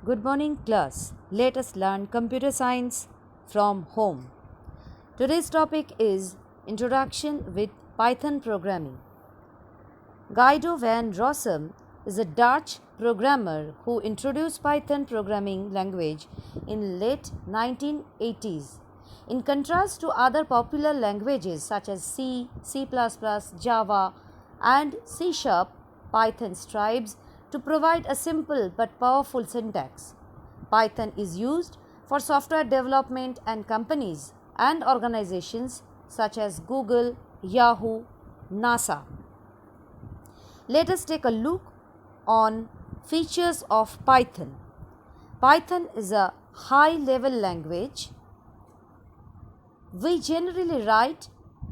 Good morning, class. Let us learn computer science from home. Today's topic is Introduction with Python Programming. Guido van Rossum is a Dutch programmer who introduced Python programming language in late 1980s. In contrast to other popular languages such as C, C++, Java, and C#, Python strives to provide a simple but powerful syntax. Python is used for software development and companies and organizations such as Google, Yahoo, NASA. Let us take a look on features of Python. Python is a high-level language. We generally write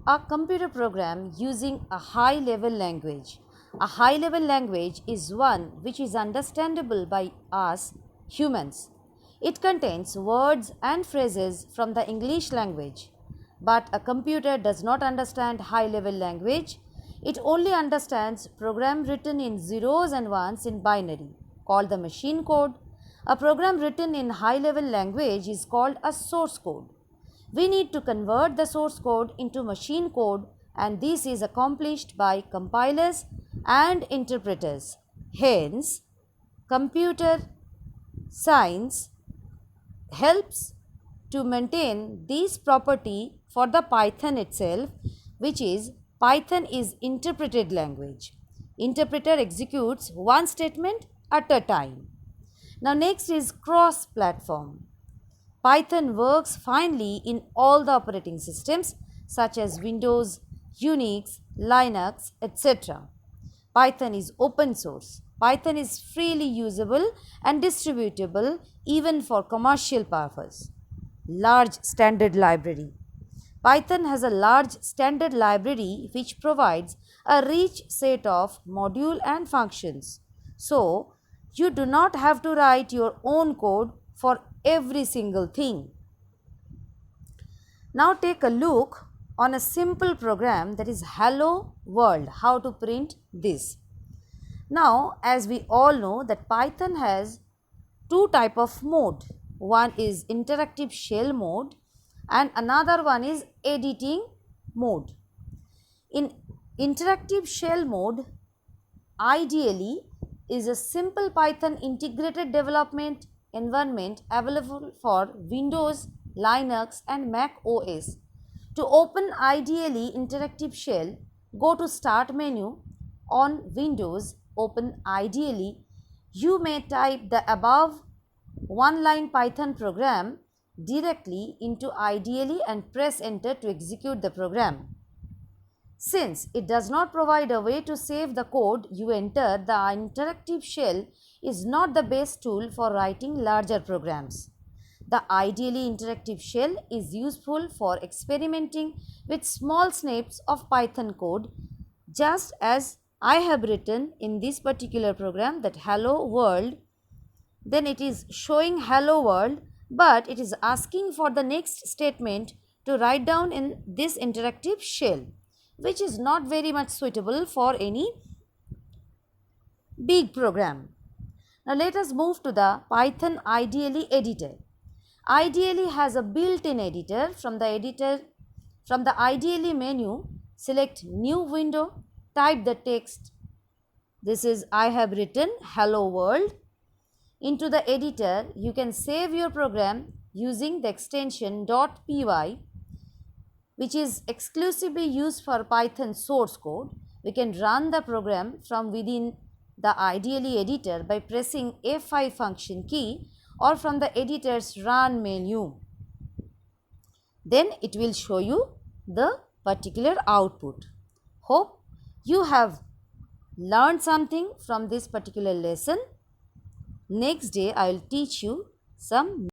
a computer program using a high-level language. A high-level language is one which is understandable by us humans. It contains words and phrases from the English language. But a computer does not understand high-level language. It only understands program written in zeros and ones in binary, called the machine code. A program written in high-level language is called a source code. We need to convert the source code into machine code, and this is accomplished by compilers and interpreters. Hence, computer science helps to maintain this property for the Python itself, which is Python is interpreted language. Interpreter executes one statement at a time. Now next is cross-platform. Python works finely in all the operating systems such as Windows, Unix, Linux, etc. Python is open source. Python is freely usable and distributable even for commercial purpose. Large standard library. Python has a large standard library which provides a rich set of module and functions. So, you do not have to write your own code for every single thing. Now take a look on a simple program, that is hello world, how to print this. Now, as we all know that Python has two type of mode. One is interactive shell mode and another one is editing mode. In interactive shell mode, ideally is a simple Python integrated development environment available for Windows, Linux and Mac OS. To open ideally interactive shell, go to Start menu on Windows, open ideally. You may type the above one-line Python program directly into ideally and press enter to execute the program. Since it does not provide a way to save the code you enter, the interactive shell is not the best tool for writing larger programs. The ideally interactive shell is useful for experimenting with small snippets of Python code, just as I have written in this particular program that hello world. Then it is showing hello world, but it is asking for the next statement to write down in this interactive shell, which is not very much suitable for any big program. Now let us move to the Python ideally editor. Ideally has a built-in editor. From the ideally menu, select new window, type the text. This is I have written hello world. Into the editor, you can save your program using the extension .py, which is exclusively used for Python source code. We can run the program from within the ideally editor by pressing F5 function key or from the editor's run menu. Then it will show you the particular output. Hope you have learned something from this particular lesson. Next day I will teach you some